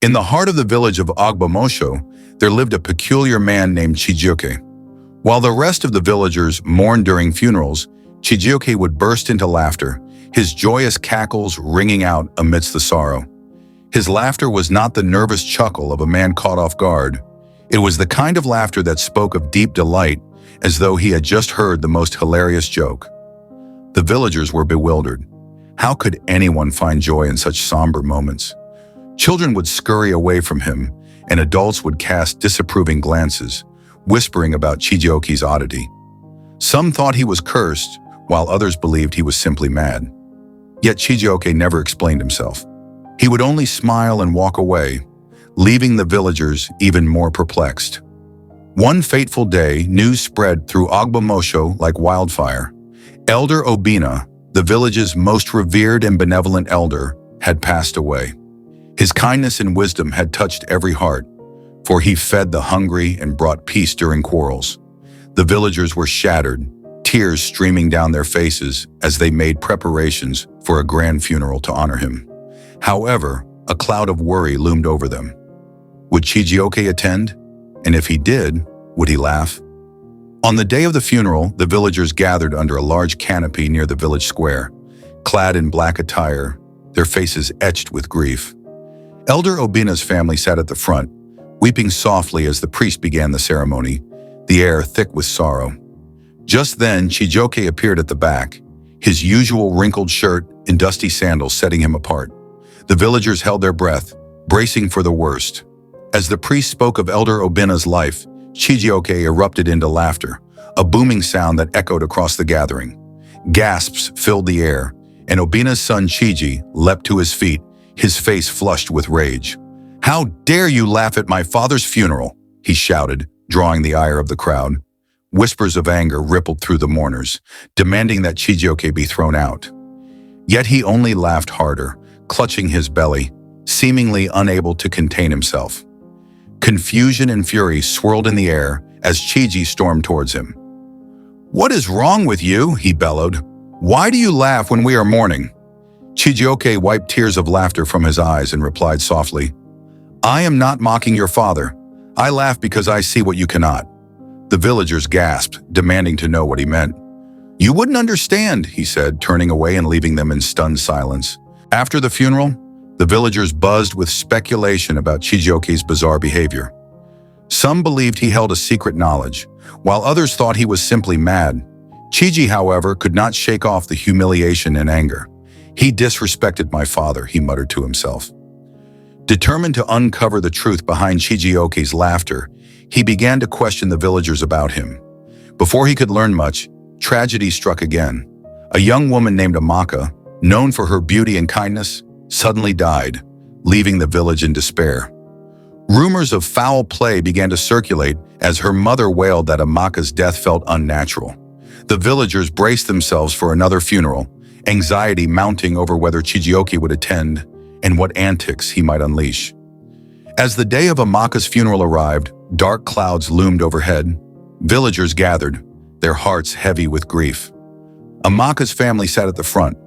In the heart of the village of Ogbomosho, there lived a peculiar man named Chijioke. While the rest of the villagers mourned during funerals, Chijioke would burst into laughter, his joyous cackles ringing out amidst the sorrow. His laughter was not the nervous chuckle of a man caught off guard. It was the kind of laughter that spoke of deep delight, as though he had just heard the most hilarious joke. The villagers were bewildered. How could anyone find joy in such somber moments? Children would scurry away from him, and adults would cast disapproving glances, whispering about Chijioke's oddity. Some thought he was cursed, while others believed he was simply mad. Yet Chijioke never explained himself. He would only smile and walk away, leaving the villagers even more perplexed. One fateful day, news spread through Ogbomosho like wildfire. Elder Obina, the village's most revered and benevolent elder, had passed away. His kindness and wisdom had touched every heart, for he fed the hungry and brought peace during quarrels. The villagers were shattered, tears streaming down their faces as they made preparations for a grand funeral to honor him. However, a cloud of worry loomed over them. Would Chijioke attend? And if he did, would he laugh? On the day of the funeral, the villagers gathered under a large canopy near the village square, clad in black attire, their faces etched with grief. Elder Obina's family sat at the front, weeping softly as the priest began the ceremony, the air thick with sorrow. Just then, Chijioke appeared at the back, his usual wrinkled shirt and dusty sandals setting him apart. The villagers held their breath, bracing for the worst. As the priest spoke of Elder Obina's life, Chijioke erupted into laughter, a booming sound that echoed across the gathering. Gasps filled the air, and Obina's son Chiji leapt to his feet, his face flushed with rage. "How dare you laugh at my father's funeral?" he shouted, drawing the ire of the crowd. Whispers of anger rippled through the mourners, demanding that Chijioke be thrown out. Yet he only laughed harder, clutching his belly, seemingly unable to contain himself. Confusion and fury swirled in the air as Chiji stormed towards him. "What is wrong with you?" he bellowed. "Why do you laugh when we are mourning?" Chijioke wiped tears of laughter from his eyes and replied softly, "I am not mocking your father. I laugh because I see what you cannot." The villagers gasped, demanding to know what he meant. "You wouldn't understand," he said, turning away and leaving them in stunned silence. After the funeral, the villagers buzzed with speculation about Chijioke's bizarre behavior. Some believed he held a secret knowledge, while others thought he was simply mad. Chiji, however, could not shake off the humiliation and anger. "He disrespected my father," he muttered to himself. Determined to uncover the truth behind Chijioke's laughter, he began to question the villagers about him. Before he could learn much, tragedy struck again. A young woman named Amaka, known for her beauty and kindness, suddenly died, leaving the village in despair. Rumors of foul play began to circulate as her mother wailed that Amaka's death felt unnatural. The villagers braced themselves for another funeral, anxiety mounting over whether Chijioke would attend and what antics he might unleash. As the day of Amaka's funeral arrived, dark clouds loomed overhead. Villagers gathered, their hearts heavy with grief. Amaka's family sat at the front,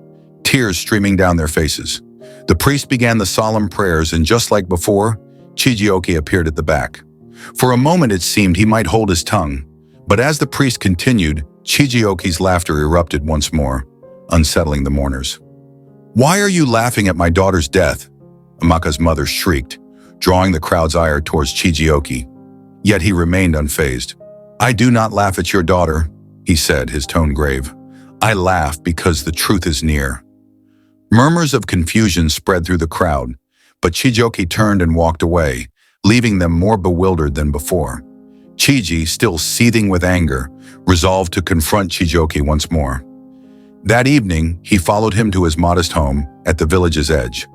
tears streaming down their faces. The priest began the solemn prayers, and just like before, Chijioke appeared at the back. For a moment it seemed he might hold his tongue, but as the priest continued, Chijioke's laughter erupted once more, unsettling the mourners. "Why are you laughing at my daughter's death?" Amaka's mother shrieked, drawing the crowd's ire towards Chijioke. Yet he remained unfazed. "I do not laugh at your daughter," he said, his tone grave. "I laugh because the truth is near." Murmurs of confusion spread through the crowd, but Chijioke turned and walked away, leaving them more bewildered than before. Chiji, still seething with anger, resolved to confront Chijioke once more. That evening, he followed him to his modest home at the village's edge.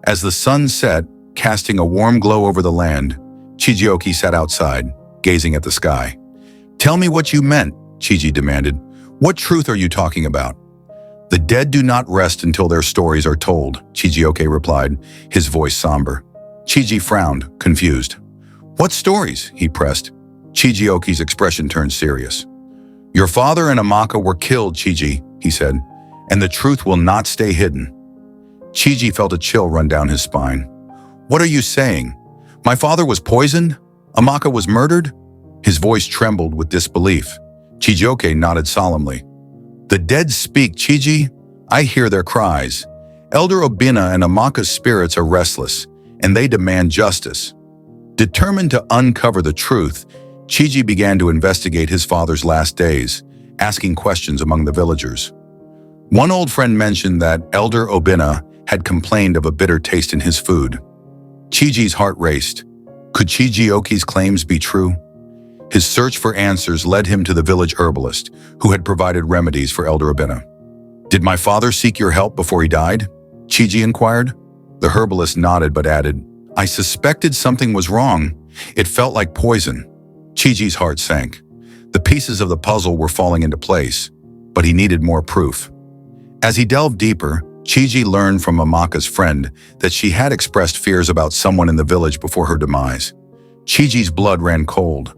As the sun set, casting a warm glow over the land, Chijioke sat outside, gazing at the sky. "Tell me what you meant," Chiji demanded. "What truth are you talking about?" "The dead do not rest until their stories are told," Chijioke replied, his voice somber. Chiji frowned, confused. "What stories?" he pressed. Chijioke's expression turned serious. "Your father and Amaka were killed, Chiji," he said, "and the truth will not stay hidden." Chiji felt a chill run down his spine. What are you saying? My father was poisoned? Amaka was murdered? His voice trembled with disbelief. Chijioke nodded solemnly. The dead speak, Chiji. I hear their cries. Elder Obina and Amaka's spirits are restless, and they demand justice. Determined to uncover the truth, Chiji began to investigate his father's last days, asking questions among the villagers. One old friend mentioned that Elder Obina had complained of a bitter taste in his food. Chiji's heart raced. Could Chijioke's claims be true? His search for answers led him to the village herbalist, who had provided remedies for Elder Obina. Did my father seek your help before he died? Chiji inquired. The herbalist nodded but added, I suspected something was wrong. It felt like poison. Chiji's heart sank. The pieces of the puzzle were falling into place, but he needed more proof. As he delved deeper, Chiji learned from Amaka's friend that she had expressed fears about someone in the village before her demise. Chiji's blood ran cold.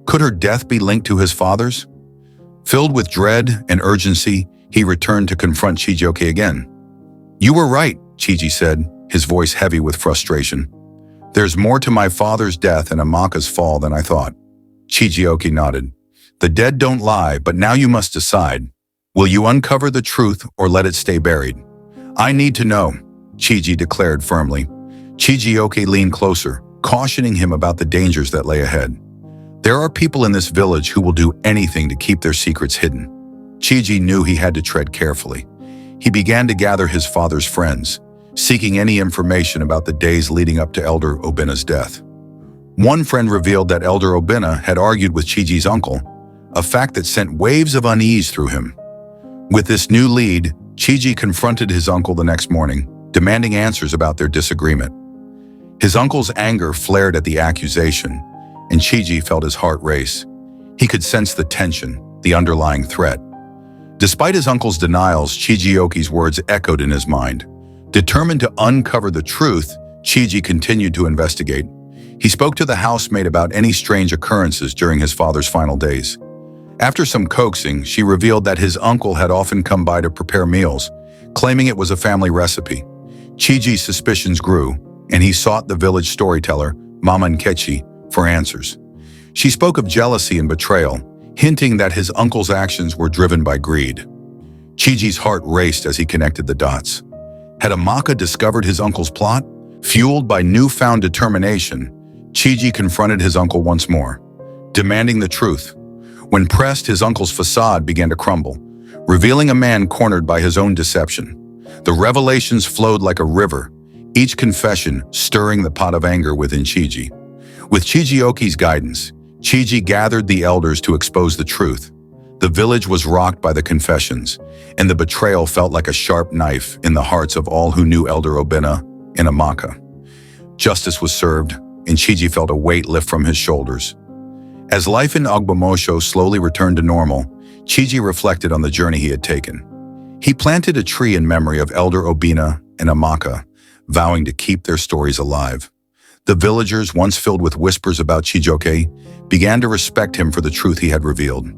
Could her death be linked to his father's? Filled with dread and urgency, he returned to confront Chijioke again. You were right, Chiji said, his voice heavy with frustration. There's more to my father's death and Amaka's fall than I thought. Chijioke nodded. The dead don't lie, but now you must decide. Will you uncover the truth or let it stay buried? I need to know, Chiji declared firmly. Chijioke leaned closer, cautioning him about the dangers that lay ahead. There are people in this village who will do anything to keep their secrets hidden. Chiji knew he had to tread carefully. He began to gather his father's friends, seeking any information about the days leading up to Elder Obina's death. One friend revealed that Elder Obina had argued with Chiji's uncle, a fact that sent waves of unease through him. With this new lead, Chiji confronted his uncle the next morning, demanding answers about their disagreement. His uncle's anger flared at the accusation, and Chiji felt his heart race. He could sense the tension, the underlying threat. Despite his uncle's denials, Chijioke's words echoed in his mind. Determined to uncover the truth, Chiji continued to investigate. He spoke to the housemaid about any strange occurrences during his father's final days. After some coaxing, she revealed that his uncle had often come by to prepare meals, claiming it was a family recipe. Chiji's suspicions grew, and he sought the village storyteller, Mama Nkechi, for answers. She spoke of jealousy and betrayal, hinting that his uncle's actions were driven by greed. Chiji's heart raced as he connected the dots. Had Amaka discovered his uncle's plot? Fueled by newfound determination, Chiji confronted his uncle once more, demanding the truth. When pressed, his uncle's facade began to crumble, revealing a man cornered by his own deception. The revelations flowed like a river, each confession stirring the pot of anger within Chiji. With Chijioke's guidance, Chiji gathered the elders to expose the truth. The village was rocked by the confessions, and the betrayal felt like a sharp knife in the hearts of all who knew Elder Obina and Amaka. Justice was served, and Chiji felt a weight lift from his shoulders. As life in Ogbomosho slowly returned to normal, Chiji reflected on the journey he had taken. He planted a tree in memory of Elder Obina and Amaka, vowing to keep their stories alive. The villagers, once filled with whispers about Chijioke, began to respect him for the truth he had revealed.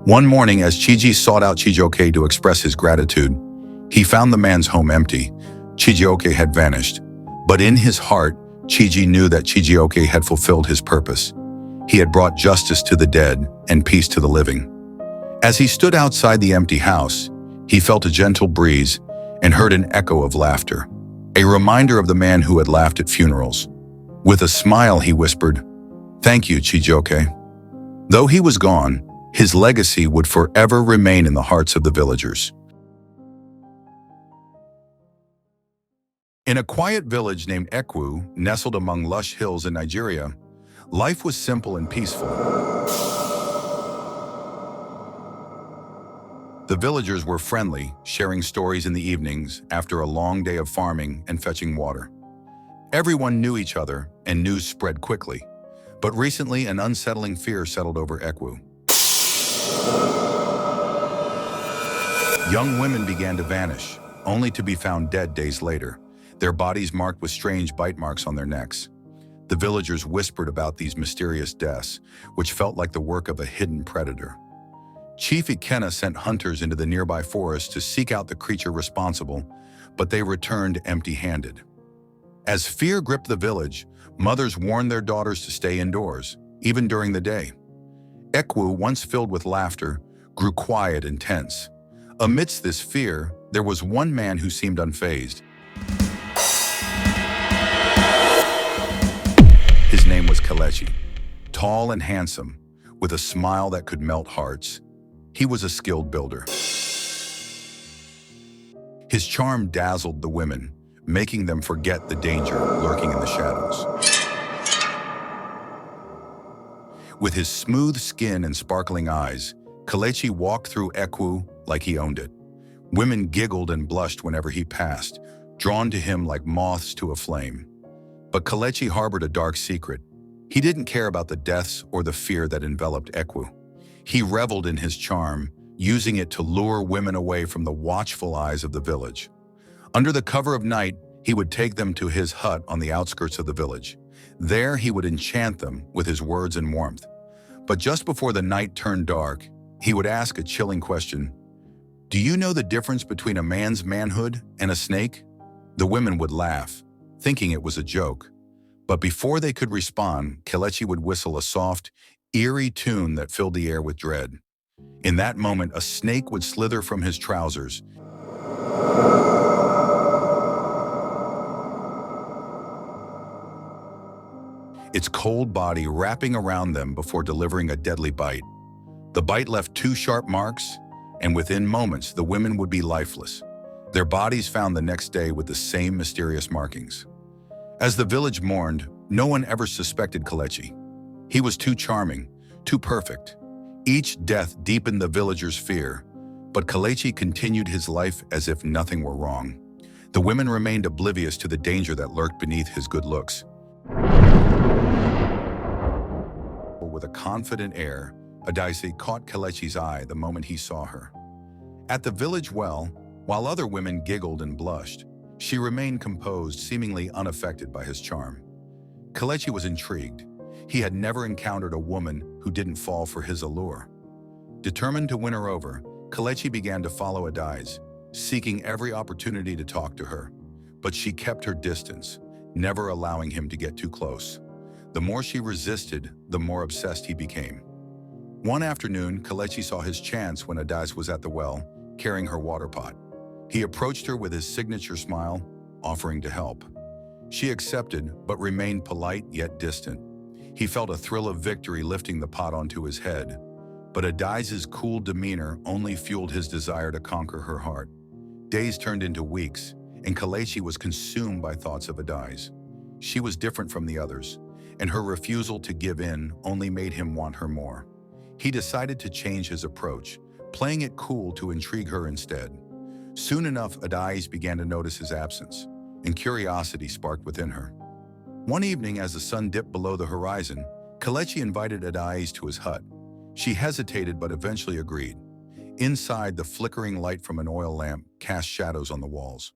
One morning, as Chiji sought out Chijioke to express his gratitude, he found the man's home empty. Chijioke had vanished. But in his heart, Chiji knew that Chijioke had fulfilled his purpose. He had brought justice to the dead and peace to the living. As he stood outside the empty house, he felt a gentle breeze and heard an echo of laughter, a reminder of the man who had laughed at funerals. With a smile, he whispered, "Thank you, Chijioke." Though he was gone, his legacy would forever remain in the hearts of the villagers. In a quiet village named Ekwu, nestled among lush hills in Nigeria, life was simple and peaceful. The villagers were friendly, sharing stories in the evenings after a long day of farming and fetching water. Everyone knew each other, and news spread quickly. But recently, an unsettling fear settled over Ekwu. Young women began to vanish, only to be found dead days later, their bodies marked with strange bite marks on their necks. The villagers whispered about these mysterious deaths, which felt like the work of a hidden predator. Chief Ikenna sent hunters into the nearby forest to seek out the creature responsible, but they returned empty-handed. As fear gripped the village, mothers warned their daughters to stay indoors, even during the day. Ekwu, once filled with laughter, grew quiet and tense. Amidst this fear, there was one man who seemed unfazed. His name was Kelechi. Tall and handsome, with a smile that could melt hearts. He was a skilled builder. His charm dazzled the women, making them forget the danger lurking in the shadows. With his smooth skin and sparkling eyes, Kelechi walked through Ekwu like he owned it. Women giggled and blushed whenever he passed, drawn to him like moths to a flame. But Kelechi harbored a dark secret. He didn't care about the deaths or the fear that enveloped Ekwu. He reveled in his charm, using it to lure women away from the watchful eyes of the village. Under the cover of night, he would take them to his hut on the outskirts of the village. There, he would enchant them with his words and warmth. But just before the night turned dark, he would ask a chilling question. "Do you know the difference between a man's manhood and a snake?" The women would laugh, thinking it was a joke. But before they could respond, Kelechi would whistle a soft, eerie tune that filled the air with dread. In that moment, a snake would slither from his trousers, its cold body wrapping around them before delivering a deadly bite. The bite left 2 sharp marks, and within moments, the women would be lifeless, their bodies found the next day with the same mysterious markings. As the village mourned, no one ever suspected Kelechi. He was too charming, too perfect. Each death deepened the villagers' fear, but Kelechi continued his life as if nothing were wrong. The women remained oblivious to the danger that lurked beneath his good looks. With a confident air, Adaise caught Kelechi's eye the moment he saw her. At the village well, while other women giggled and blushed, she remained composed, seemingly unaffected by his charm. Kelechi was intrigued. He had never encountered a woman who didn't fall for his allure. Determined to win her over, Kelechi began to follow Adaise, seeking every opportunity to talk to her. But she kept her distance, never allowing him to get too close. The more she resisted, the more obsessed he became. One afternoon, Kelechi saw his chance when Adaise was at the well, carrying her water pot. He approached her with his signature smile, offering to help. She accepted, but remained polite yet distant. He felt a thrill of victory lifting the pot onto his head. But Adaise's cool demeanor only fueled his desire to conquer her heart. Days turned into weeks, and Kelechi was consumed by thoughts of Adaise. She was different from the others, and her refusal to give in only made him want her more. He decided to change his approach, playing it cool to intrigue her instead. Soon enough, Adaise began to notice his absence, and curiosity sparked within her. One evening, as the sun dipped below the horizon, Kelechi invited Adaise to his hut. She hesitated but eventually agreed. Inside, the flickering light from an oil lamp cast shadows on the walls.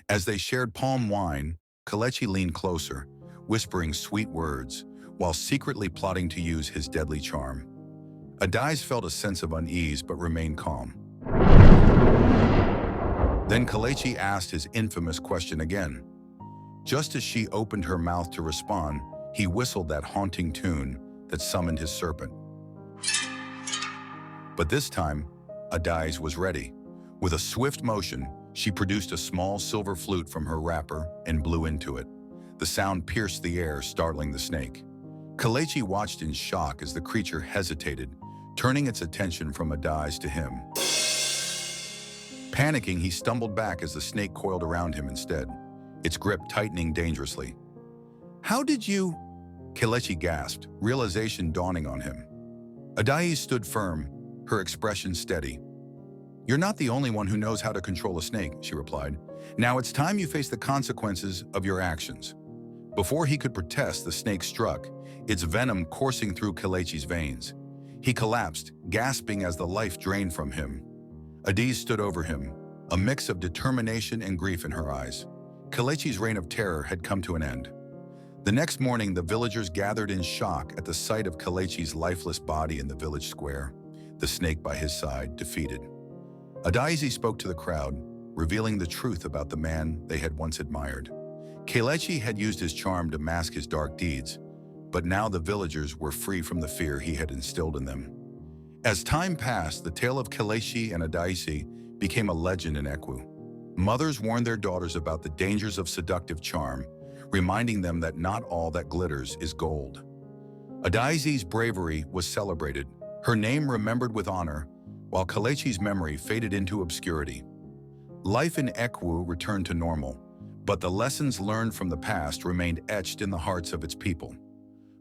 As they shared palm wine, Kelechi leaned closer, whispering sweet words, while secretly plotting to use his deadly charm. Adaise felt a sense of unease but remained calm. Then Kelechi asked his infamous question again. Just as she opened her mouth to respond, he whistled that haunting tune that summoned his serpent. But this time, Adaise was ready. With a swift motion, she produced a small silver flute from her wrapper and blew into it. The sound pierced the air, startling the snake. Kelechi watched in shock as the creature hesitated, turning its attention from Adaise to him. Panicking, he stumbled back as the snake coiled around him instead, its grip tightening dangerously. "How did you?" Kelechi gasped, realization dawning on him. Adaise stood firm, her expression steady. "You're not the only one who knows how to control a snake," she replied. "Now it's time you face the consequences of your actions." Before he could protest, the snake struck, its venom coursing through Kelechi's veins. He collapsed, gasping as the life drained from him. Adaise stood over him, a mix of determination and grief in her eyes. Kelechi's reign of terror had come to an end. The next morning, the villagers gathered in shock at the sight of Kelechi's lifeless body in the village square, the snake by his side, defeated. Adaise spoke to the crowd, revealing the truth about the man they had once admired. Kelechi had used his charm to mask his dark deeds, but now the villagers were free from the fear he had instilled in them. As time passed, the tale of Kelechi and Adaisi became a legend in Ekwu. Mothers warned their daughters about the dangers of seductive charm, reminding them that not all that glitters is gold. Adaisi's bravery was celebrated, her name remembered with honor, while Kelechi's memory faded into obscurity. Life in Ekwu returned to normal, but the lessons learned from the past remained etched in the hearts of its people.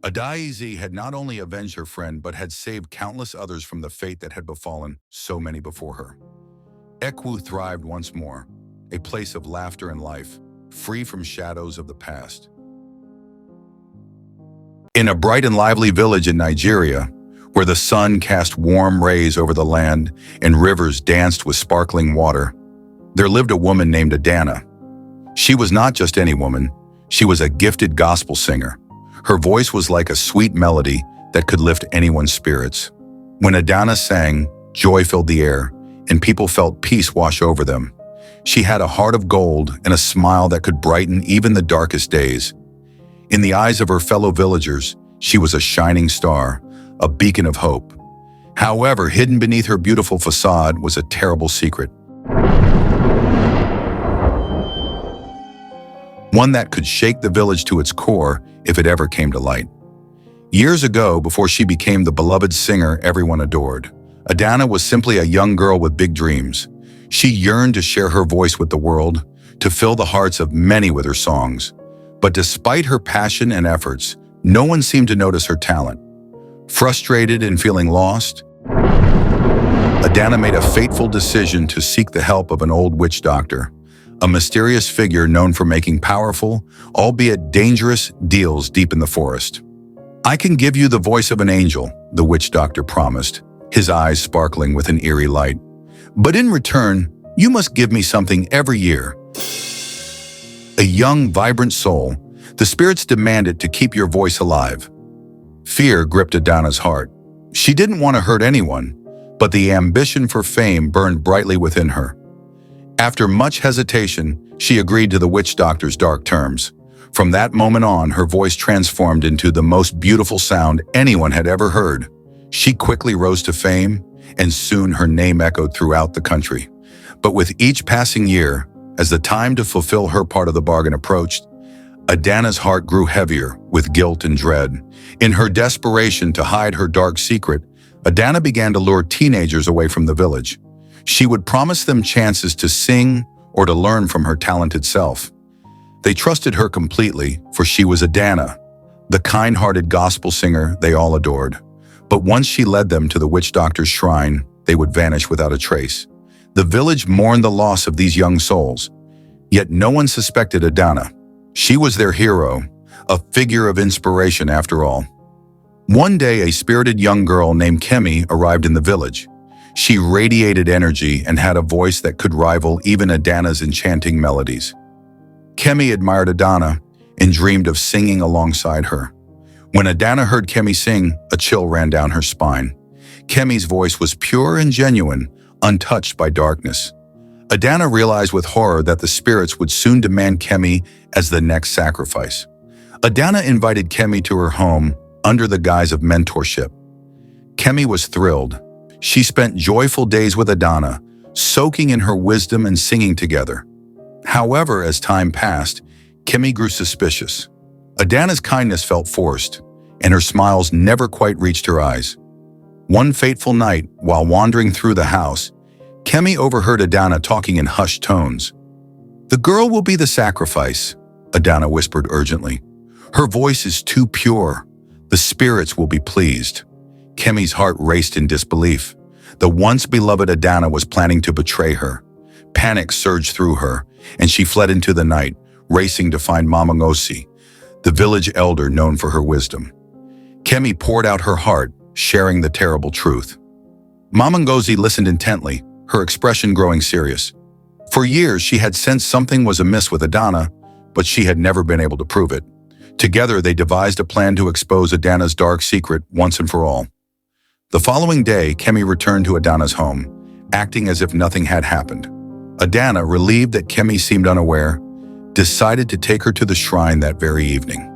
Adaisi had not only avenged her friend but had saved countless others from the fate that had befallen so many before her. Ekwu thrived once more, a place of laughter and life, free from shadows of the past. In a bright and lively village in Nigeria, where the sun cast warm rays over the land and rivers danced with sparkling water, there lived a woman named Adana. She was not just any woman, she was a gifted gospel singer. Her voice was like a sweet melody that could lift anyone's spirits. When Adana sang, joy filled the air, and people felt peace wash over them. She had a heart of gold and a smile that could brighten even the darkest days. In the eyes of her fellow villagers, she was a shining star, a beacon of hope. However, hidden beneath her beautiful facade was a terrible secret. One that could shake the village to its core if it ever came to light. Years ago, before she became the beloved singer everyone adored, Adana was simply a young girl with big dreams. She yearned to share her voice with the world, to fill the hearts of many with her songs. But despite her passion and efforts, no one seemed to notice her talent. Frustrated and feeling lost, Adana made a fateful decision to seek the help of an old witch doctor, a mysterious figure known for making powerful, albeit dangerous, deals deep in the forest. "I can give you the voice of an angel," the witch doctor promised, his eyes sparkling with an eerie light. "But in return, you must give me something every year. A young, vibrant soul. The spirits demand it to keep your voice alive." Fear gripped Adana's heart. She didn't want to hurt anyone, but the ambition for fame burned brightly within her. After much hesitation, she agreed to the witch doctor's dark terms. From that moment on, her voice transformed into the most beautiful sound anyone had ever heard. She quickly rose to fame, and soon her name echoed throughout the country. But with each passing year, as the time to fulfill her part of the bargain approached, Adana's heart grew heavier with guilt and dread. In her desperation to hide her dark secret, Adana began to lure teenagers away from the village. She would promise them chances to sing or to learn from her talented self. They trusted her completely, for she was Adana, the kind-hearted gospel singer they all adored. But once she led them to the witch doctor's shrine, they would vanish without a trace. The village mourned the loss of these young souls, yet no one suspected Adana. She was their hero, a figure of inspiration after all. One day, a spirited young girl named Kemi arrived in the village. She radiated energy and had a voice that could rival even Adana's enchanting melodies. Kemi admired Adana and dreamed of singing alongside her. When Adana heard Kemi sing, a chill ran down her spine. Kemi's voice was pure and genuine, untouched by darkness. Adana realized with horror that the spirits would soon demand Kemi as the next sacrifice. Adana invited Kemi to her home under the guise of mentorship. Kemi was thrilled. She spent joyful days with Adana, soaking in her wisdom and singing together. However, as time passed, Kemi grew suspicious. Adana's kindness felt forced, and her smiles never quite reached her eyes. One fateful night, while wandering through the house, Kemi overheard Adana talking in hushed tones. "The girl will be the sacrifice," Adana whispered urgently. "Her voice is too pure. The spirits will be pleased." Kemi's heart raced in disbelief. The once beloved Adana was planning to betray her. Panic surged through her, and she fled into the night, racing to find Mama Ngozi, the village elder known for her wisdom. Kemi poured out her heart, sharing the terrible truth. Mama Ngozi listened intently, her expression growing serious. For years, she had sensed something was amiss with Adana, but she had never been able to prove it. Together, they devised a plan to expose Adana's dark secret once and for all. The following day, Kemi returned to Adana's home, acting as if nothing had happened. Adana, relieved that Kemi seemed unaware, decided to take her to the shrine that very evening.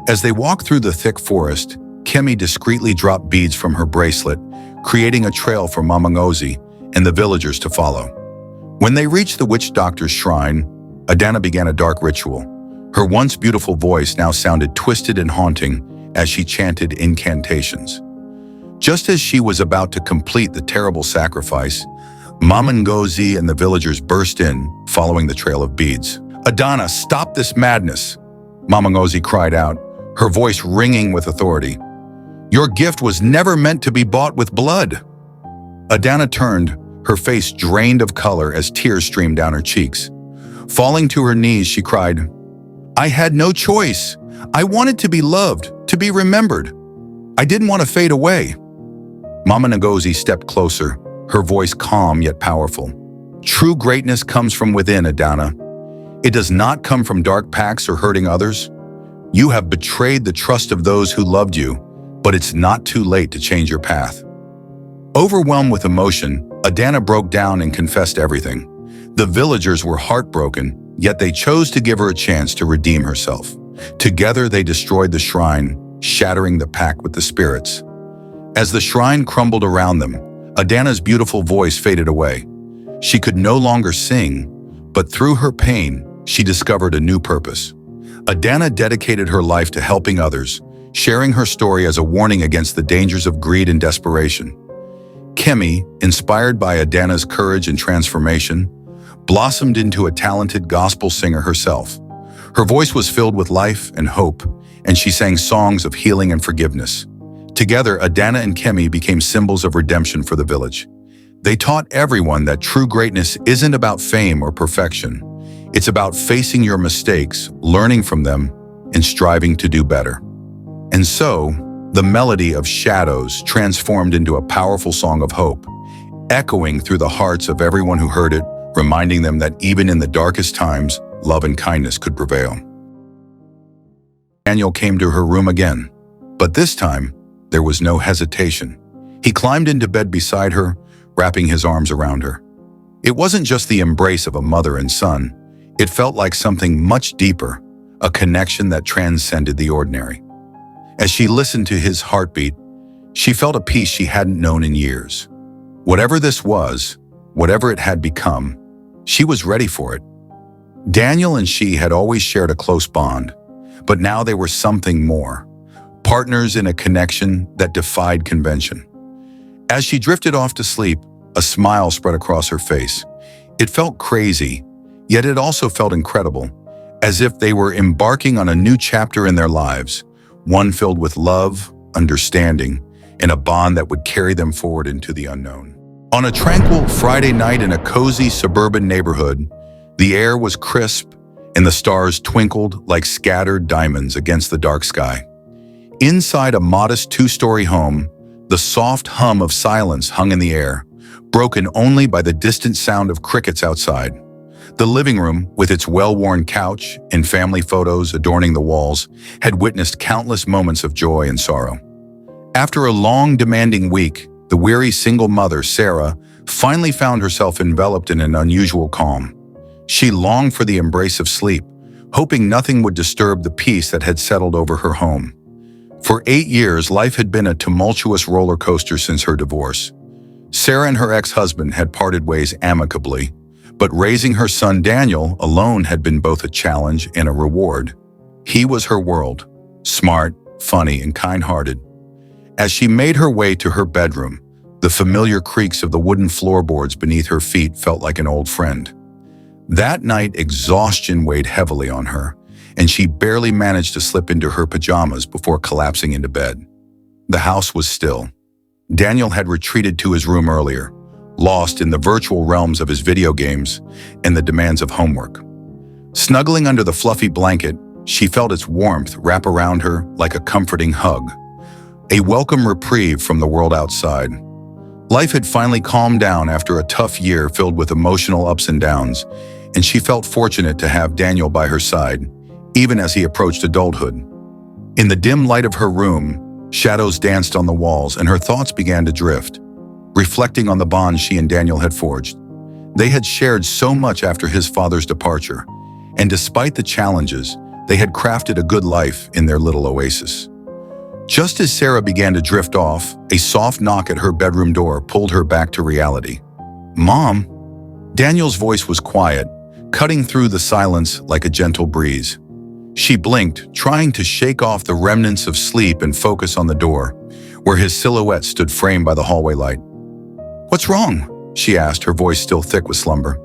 As they walked through the thick forest, Kemi discreetly dropped beads from her bracelet, creating a trail for Mama Ngozi and the villagers to follow. When they reached the witch doctor's shrine, Adana began a dark ritual. Her once beautiful voice now sounded twisted and haunting as she chanted incantations. Just as she was about to complete the terrible sacrifice, Mama Ngozi and the villagers burst in, following the trail of beads. "Adana, stop this madness!" Mama Ngozi cried out, her voice ringing with authority. "Your gift was never meant to be bought with blood." Adana turned, her face drained of color as tears streamed down her cheeks. Falling to her knees, she cried, "I had no choice. I wanted to be loved, to be remembered. I didn't want to fade away." Mama Ngozi stepped closer, her voice calm yet powerful. "True greatness comes from within, Adana. It does not come from dark pacts or hurting others. You have betrayed the trust of those who loved you, but it's not too late to change your path." Overwhelmed with emotion, Adana broke down and confessed everything. The villagers were heartbroken, yet they chose to give her a chance to redeem herself. Together they destroyed the shrine, shattering the pact with the spirits. As the shrine crumbled around them, Adana's beautiful voice faded away. She could no longer sing, but through her pain, she discovered a new purpose. Adana dedicated her life to helping others, sharing her story as a warning against the dangers of greed and desperation. Kemi, inspired by Adana's courage and transformation, blossomed into a talented gospel singer herself. Her voice was filled with life and hope, and she sang songs of healing and forgiveness. Together, Adana and Kemi became symbols of redemption for the village. They taught everyone that true greatness isn't about fame or perfection. It's about facing your mistakes, learning from them, and striving to do better. And so, the melody of Shadows transformed into a powerful song of hope, echoing through the hearts of everyone who heard it, reminding them that even in the darkest times, love and kindness could prevail. Daniel came to her room again, but this time, there was no hesitation. He climbed into bed beside her, wrapping his arms around her. It wasn't just the embrace of a mother and son. It felt like something much deeper, a connection that transcended the ordinary. As she listened to his heartbeat, she felt a peace she hadn't known in years. Whatever this was, whatever it had become, she was ready for it. Daniel and she had always shared a close bond, but now they were something more, partners in a connection that defied convention. As she drifted off to sleep, a smile spread across her face. It felt crazy, yet it also felt incredible, as if they were embarking on a new chapter in their lives, one filled with love, understanding, and a bond that would carry them forward into the unknown. On a tranquil Friday night in a cozy suburban neighborhood, the air was crisp and the stars twinkled like scattered diamonds against the dark sky. Inside a modest two-story home, the soft hum of silence hung in the air, broken only by the distant sound of crickets outside. The living room, with its well-worn couch and family photos adorning the walls, had witnessed countless moments of joy and sorrow. After a long, demanding week, the weary single mother, Sarah, finally found herself enveloped in an unusual calm. She longed for the embrace of sleep, hoping nothing would disturb the peace that had settled over her home. For 8 years, life had been a tumultuous roller coaster since her divorce. Sarah and her ex-husband had parted ways amicably, but raising her son Daniel alone had been both a challenge and a reward. He was her world, smart, funny, and kind-hearted. As she made her way to her bedroom, the familiar creaks of the wooden floorboards beneath her feet felt like an old friend. That night, exhaustion weighed heavily on her, and she barely managed to slip into her pajamas before collapsing into bed. The house was still. Daniel had retreated to his room earlier, lost in the virtual realms of his video games and the demands of homework. Snuggling under the fluffy blanket, she felt its warmth wrap around her like a comforting hug, a welcome reprieve from the world outside. Life had finally calmed down after a tough year filled with emotional ups and downs, and she felt fortunate to have Daniel by her side, even as he approached adulthood. In the dim light of her room, shadows danced on the walls and her thoughts began to drift, reflecting on the bond she and Daniel had forged. They had shared so much after his father's departure, and despite the challenges, they had crafted a good life in their little oasis. Just as Sarah began to drift off, a soft knock at her bedroom door pulled her back to reality. "Mom?" Daniel's voice was quiet, cutting through the silence like a gentle breeze. She blinked, trying to shake off the remnants of sleep and focus on the door, where his silhouette stood framed by the hallway light. "What's wrong?" she asked, her voice still thick with slumber.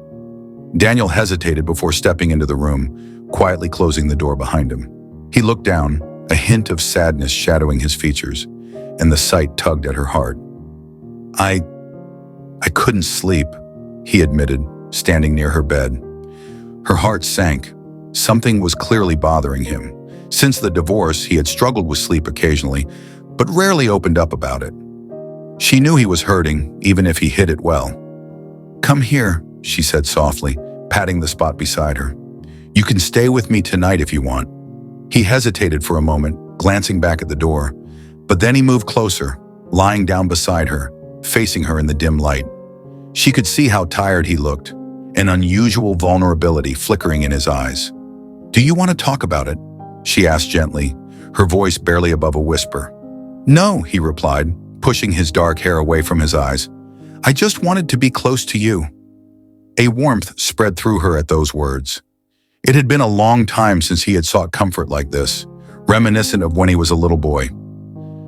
Daniel hesitated before stepping into the room, quietly closing the door behind him. He looked down, a hint of sadness shadowing his features, and the sight tugged at her heart. I couldn't sleep," he admitted, standing near her bed. Her heart sank. Something was clearly bothering him. Since the divorce, he had struggled with sleep occasionally, but rarely opened up about it. She knew he was hurting, even if he hid it well. "Come here," she said softly, patting the spot beside her. "You can stay with me tonight if you want." He hesitated for a moment, glancing back at the door, but then he moved closer, lying down beside her, facing her in the dim light. She could see how tired he looked, an unusual vulnerability flickering in his eyes. "Do you want to talk about it?" she asked gently, her voice barely above a whisper. "No," he replied, pushing his dark hair away from his eyes. "I just wanted to be close to you." A warmth spread through her at those words. It had been a long time since he had sought comfort like this, reminiscent of when he was a little boy.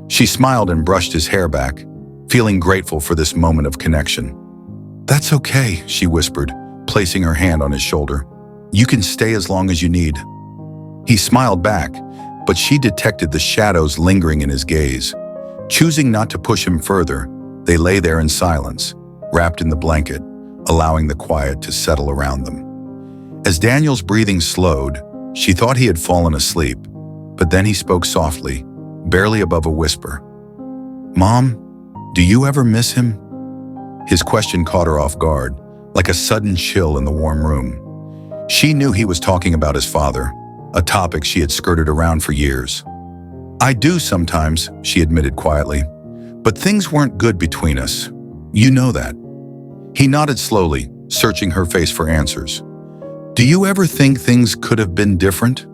She smiled and brushed his hair back, feeling grateful for this moment of connection. "That's okay," she whispered, placing her hand on his shoulder. "You can stay as long as you need." He smiled back, but she detected the shadows lingering in his gaze. Choosing not to push him further, they lay there in silence, wrapped in the blanket, allowing the quiet to settle around them. As Daniel's breathing slowed, she thought he had fallen asleep, but then he spoke softly, barely above a whisper. "Mom, do you ever miss him?" His question caught her off guard, like a sudden chill in the warm room. She knew he was talking about his father, a topic she had skirted around for years. "I do sometimes," she admitted quietly, "but things weren't good between us. You know that." He nodded slowly, searching her face for answers. "Do you ever think things could have been different?"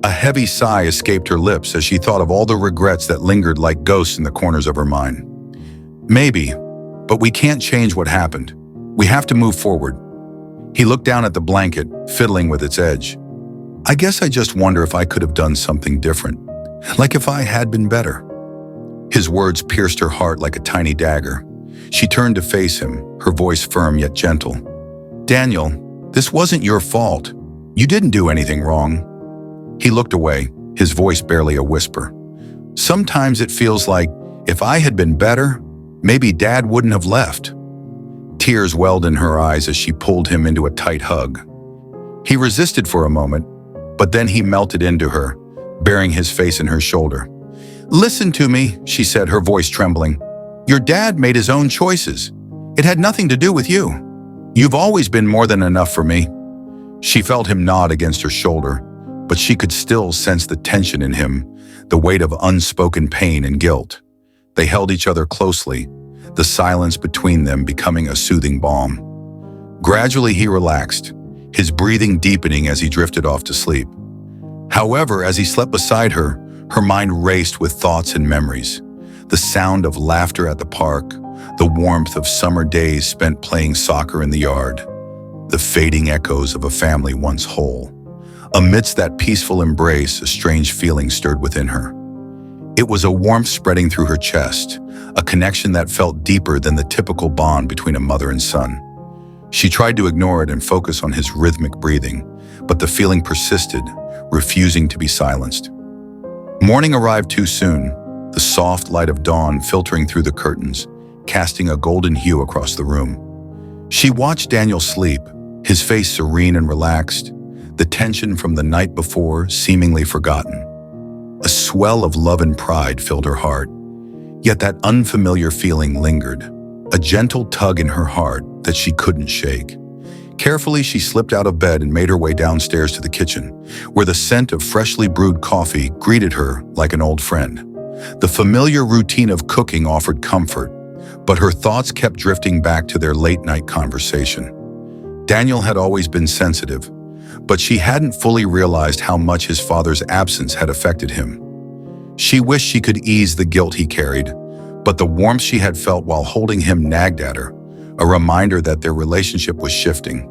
A heavy sigh escaped her lips as she thought of all the regrets that lingered like ghosts in the corners of her mind. "Maybe, but we can't change what happened. We have to move forward." He looked down at the blanket, fiddling with its edge. "I guess I just wonder if I could have done something different, like if I had been better." His words pierced her heart like a tiny dagger. She turned to face him, her voice firm yet gentle. "Daniel, this wasn't your fault. You didn't do anything wrong." He looked away, his voice barely a whisper. "Sometimes it feels like, if I had been better, maybe Dad wouldn't have left." Tears welled in her eyes as she pulled him into a tight hug. He resisted for a moment, but then he melted into her, burying his face in her shoulder. "Listen to me," she said, her voice trembling. "Your dad made his own choices. It had nothing to do with you. You've always been more than enough for me." She felt him nod against her shoulder, but she could still sense the tension in him, the weight of unspoken pain and guilt. They held each other closely, the silence between them becoming a soothing balm. Gradually he relaxed, his breathing deepening as he drifted off to sleep. However, as he slept beside her, her mind raced with thoughts and memories. The sound of laughter at the park, the warmth of summer days spent playing soccer in the yard, the fading echoes of a family once whole. Amidst that peaceful embrace, a strange feeling stirred within her. It was a warmth spreading through her chest, a connection that felt deeper than the typical bond between a mother and son. She tried to ignore it and focus on his rhythmic breathing, but the feeling persisted, refusing to be silenced. Morning arrived too soon, the soft light of dawn filtering through the curtains, casting a golden hue across the room. She watched Daniel sleep, his face serene and relaxed, the tension from the night before seemingly forgotten. A swell of love and pride filled her heart, yet that unfamiliar feeling lingered, a gentle tug in her heart that she couldn't shake. Carefully, she slipped out of bed and made her way downstairs to the kitchen, where the scent of freshly brewed coffee greeted her like an old friend. The familiar routine of cooking offered comfort, but her thoughts kept drifting back to their late-night conversation. Daniel had always been sensitive, but she hadn't fully realized how much his father's absence had affected him. She wished she could ease the guilt he carried, but the warmth she had felt while holding him nagged at her, a reminder that their relationship was shifting.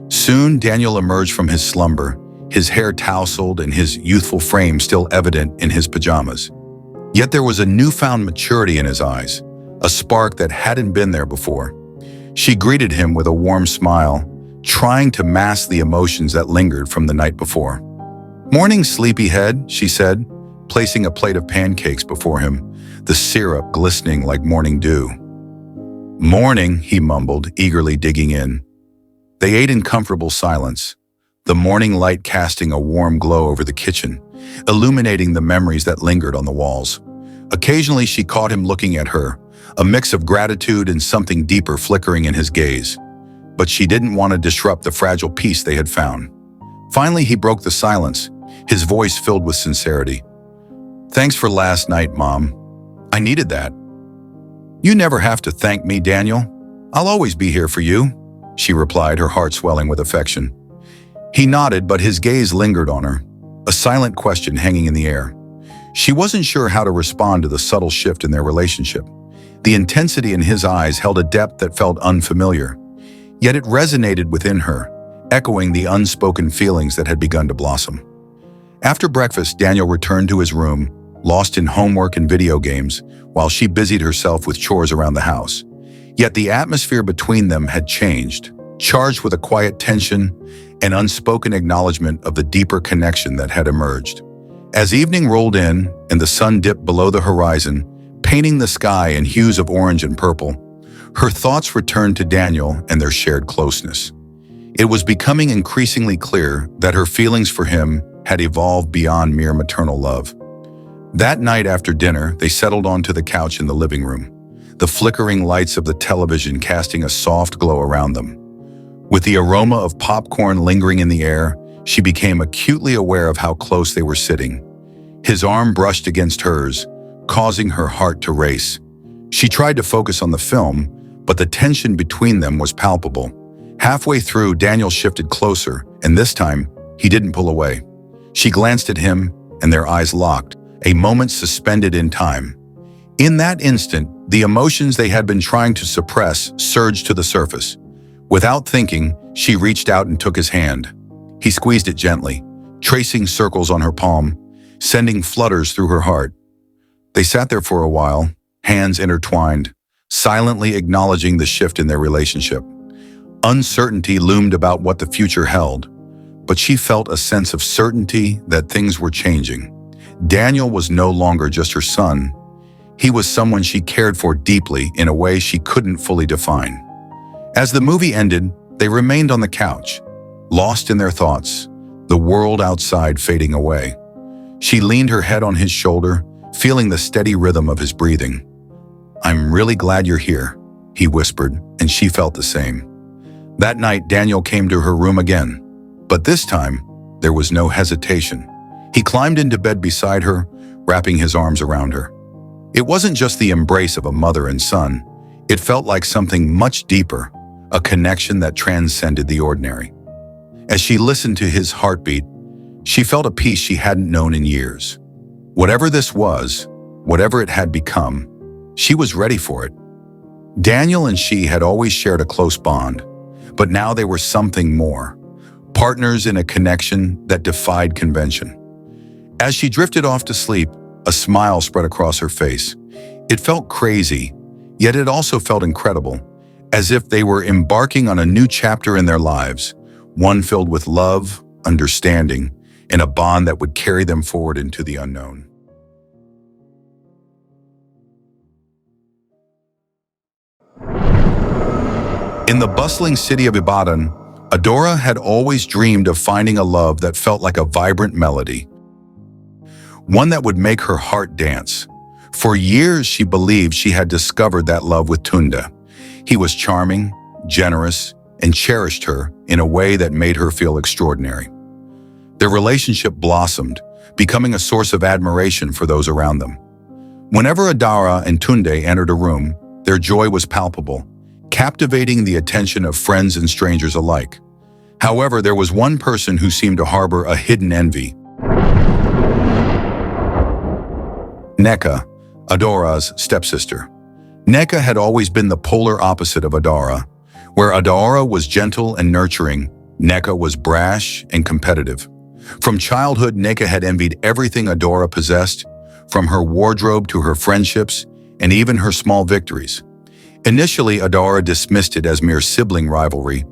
Soon, Daniel emerged from his slumber, his hair tousled and his youthful frame still evident in his pajamas. Yet there was a newfound maturity in his eyes, a spark that hadn't been there before. She greeted him with a warm smile, trying to mask the emotions that lingered from the night before. "Morning, sleepyhead," she said, placing a plate of pancakes before him, the syrup glistening like morning dew. "Morning," he mumbled, eagerly digging in. They ate in comfortable silence, the morning light casting a warm glow over the kitchen, illuminating the memories that lingered on the walls. Occasionally she caught him looking at her, a mix of gratitude and something deeper flickering in his gaze. But she didn't want to disrupt the fragile peace they had found. Finally, he broke the silence, his voice filled with sincerity. "Thanks for last night, Mom. I needed that." "You never have to thank me, Daniel. I'll always be here for you," she replied, her heart swelling with affection. He nodded, but his gaze lingered on her, a silent question hanging in the air. She wasn't sure how to respond to the subtle shift in their relationship. The intensity in his eyes held a depth that felt unfamiliar, yet it resonated within her, echoing the unspoken feelings that had begun to blossom. After breakfast, Daniel returned to his room, lost in homework and video games, while she busied herself with chores around the house. Yet the atmosphere between them had changed, charged with a quiet tension and unspoken acknowledgement of the deeper connection that had emerged. As evening rolled in and the sun dipped below the horizon, painting the sky in hues of orange and purple, her thoughts returned to Daniel and their shared closeness. It was becoming increasingly clear that her feelings for him had evolved beyond mere maternal love. That night after dinner, they settled onto the couch in the living room, the flickering lights of the television casting a soft glow around them. With the aroma of popcorn lingering in the air, she became acutely aware of how close they were sitting. His arm brushed against hers, causing her heart to race. She tried to focus on the film, but the tension between them was palpable. Halfway through, Daniel shifted closer, and this time, he didn't pull away. She glanced at him, and their eyes locked, a moment suspended in time. In that instant, the emotions they had been trying to suppress surged to the surface. Without thinking, she reached out and took his hand. He squeezed it gently, tracing circles on her palm, sending flutters through her heart. They sat there for a while, hands intertwined, silently acknowledging the shift in their relationship. Uncertainty loomed about what the future held, but she felt a sense of certainty that things were changing. Daniel was no longer just her son. He was someone she cared for deeply in a way she couldn't fully define. As the movie ended, they remained on the couch, lost in their thoughts, the world outside fading away. She leaned her head on his shoulder, feeling the steady rhythm of his breathing. "I'm really glad you're here," he whispered, and she felt the same. That night, Daniel came to her room again, but this time, there was no hesitation. He climbed into bed beside her, wrapping his arms around her. It wasn't just the embrace of a mother and son. It felt like something much deeper, a connection that transcended the ordinary. As she listened to his heartbeat, she felt a peace she hadn't known in years. Whatever this was, whatever it had become, she was ready for it. Daniel and she had always shared a close bond, but now they were something more, partners in a connection that defied convention. As she drifted off to sleep, a smile spread across her face. It felt crazy, yet it also felt incredible, as if they were embarking on a new chapter in their lives, one filled with love, understanding, and a bond that would carry them forward into the unknown. In the bustling city of Ibadan, Adora had always dreamed of finding a love that felt like a vibrant melody, one that would make her heart dance. For years, she believed she had discovered that love with Tunda. He was charming, generous, and cherished her in a way that made her feel extraordinary. Their relationship blossomed, becoming a source of admiration for those around them. Whenever Adara and Tunde entered a room, their joy was palpable, captivating the attention of friends and strangers alike. However, there was one person who seemed to harbor a hidden envy. Nneka, Adaora's stepsister. Nneka had always been the polar opposite of Adaora. Where Adaora was gentle and nurturing, Nneka was brash and competitive. From childhood, Nneka had envied everything Adaora possessed, from her wardrobe to her friendships, and even her small victories. Initially, Adaora dismissed it as mere sibling rivalry,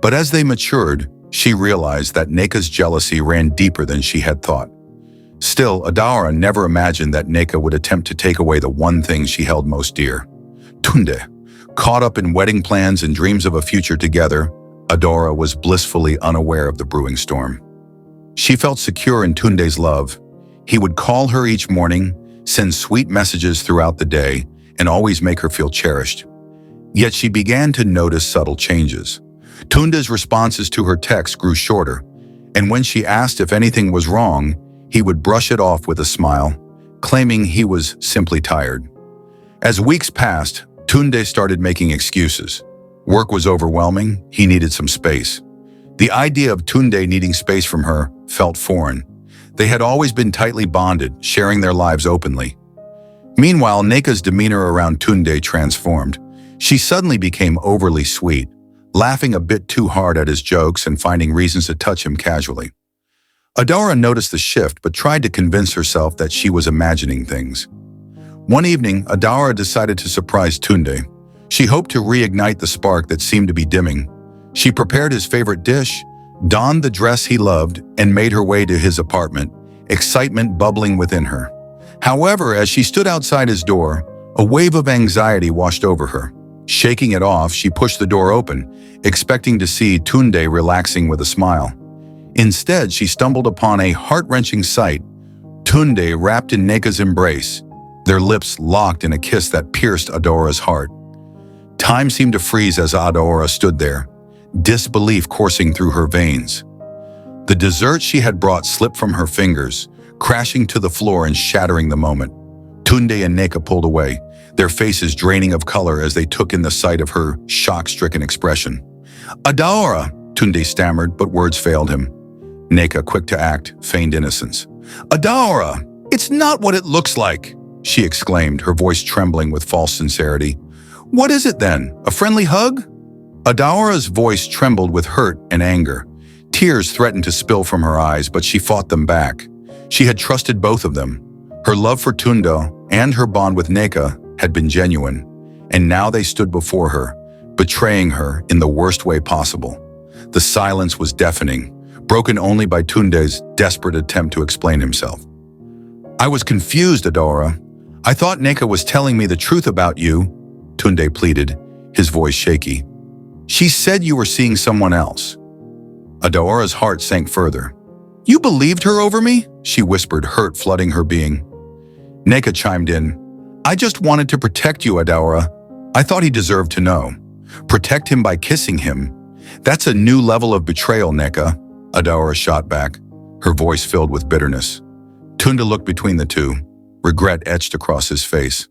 but as they matured, she realized that Nneka's jealousy ran deeper than she had thought. Still, Adaora never imagined that Nneka would attempt to take away the one thing she held most dear. Tunde. Caught up in wedding plans and dreams of a future together, Adaora was blissfully unaware of the brewing storm. She felt secure in Tunde's love. He would call her each morning, send sweet messages throughout the day, and always make her feel cherished. Yet she began to notice subtle changes. Tunde's responses to her texts grew shorter, and when she asked if anything was wrong, he would brush it off with a smile, claiming he was simply tired. As weeks passed, Tunde started making excuses. Work was overwhelming, he needed some space. The idea of Tunde needing space from her felt foreign. They had always been tightly bonded, sharing their lives openly. Meanwhile, Nneka's demeanor around Tunde transformed. She suddenly became overly sweet, laughing a bit too hard at his jokes and finding reasons to touch him casually. Adaora noticed the shift but tried to convince herself that she was imagining things. One evening, Adaora decided to surprise Tunde. She hoped to reignite the spark that seemed to be dimming. She prepared his favorite dish, donned the dress he loved, and made her way to his apartment, excitement bubbling within her. However, as she stood outside his door, a wave of anxiety washed over her. Shaking it off, she pushed the door open, expecting to see Tunde relaxing with a smile. Instead, she stumbled upon a heart-wrenching sight. Tunde wrapped in Nneka's embrace, their lips locked in a kiss that pierced Adaora's heart. Time seemed to freeze as Adaora stood there, disbelief coursing through her veins. The dessert she had brought slipped from her fingers, crashing to the floor and shattering the moment. Tunde and Nneka pulled away, their faces draining of color as they took in the sight of her shock-stricken expression. "Adaora," Tunde stammered, but words failed him. Nneka, quick to act, feigned innocence. "Adaora, it's not what it looks like," she exclaimed, her voice trembling with false sincerity. "What is it then? A friendly hug?" Adaora's voice trembled with hurt and anger. Tears threatened to spill from her eyes, but she fought them back. She had trusted both of them. Her love for Tunde and her bond with Nneka had been genuine, and now they stood before her, betraying her in the worst way possible. The silence was deafening, broken only by Tunde's desperate attempt to explain himself. "I was confused, Adaora. I thought Nneka was telling me the truth about you," Tunde pleaded, his voice shaky. "She said you were seeing someone else." Adaora's heart sank further. "You believed her over me?" she whispered, hurt flooding her being. Nneka chimed in. "I just wanted to protect you, Adaora. I thought he deserved to know. Protect him by kissing him. That's a new level of betrayal, Nneka," Adaora shot back, her voice filled with bitterness. Tunde looked between the two, regret etched across his face.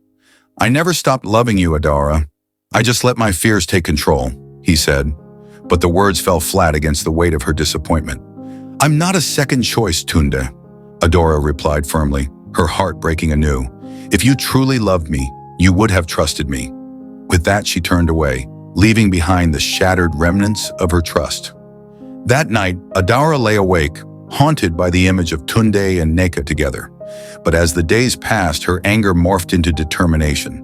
"I never stopped loving you, Adaora. I just let my fears take control," he said, but the words fell flat against the weight of her disappointment. "I'm not a second choice, Tunde," Adaora replied firmly, her heart breaking anew. "If you truly loved me, you would have trusted me." With that, she turned away, leaving behind the shattered remnants of her trust. That night, Adaora lay awake, haunted by the image of Tunde and Nneka together. But as the days passed, her anger morphed into determination.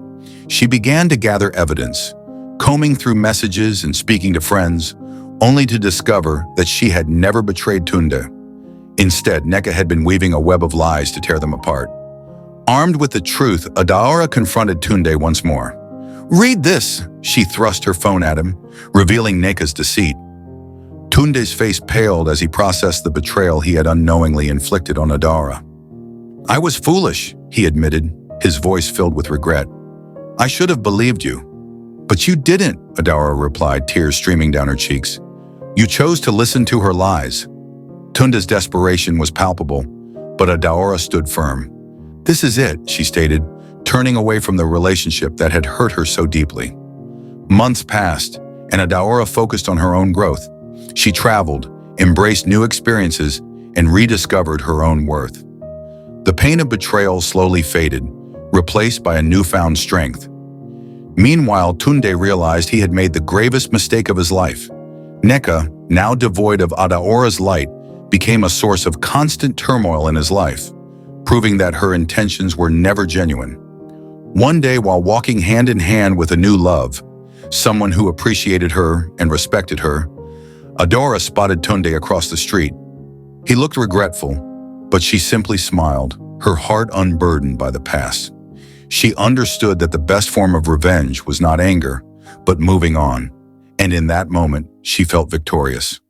She began to gather evidence, combing through messages and speaking to friends, only to discover that she had never betrayed Tunde. Instead, Nneka had been weaving a web of lies to tear them apart. Armed with the truth, Adaora confronted Tunde once more. "Read this," she thrust her phone at him, revealing Nneka's deceit. Tunde's face paled as he processed the betrayal he had unknowingly inflicted on Adaora. "I was foolish," he admitted, his voice filled with regret. "I should have believed you." "But you didn't," Adaora replied, tears streaming down her cheeks. "You chose to listen to her lies." Tunde's desperation was palpable, but Adaora stood firm. "This is it," she stated, turning away from the relationship that had hurt her so deeply. Months passed, and Adaora focused on her own growth. She traveled, embraced new experiences, and rediscovered her own worth. The pain of betrayal slowly faded, replaced by a newfound strength. Meanwhile, Tunde realized he had made the gravest mistake of his life. Nneka, now devoid of Adaora's light, became a source of constant turmoil in his life, proving that her intentions were never genuine. One day, while walking hand in hand with a new love, someone who appreciated her and respected her, Adora spotted Tunde across the street. He looked regretful, but she simply smiled, her heart unburdened by the past. She understood that the best form of revenge was not anger, but moving on. And in that moment, she felt victorious.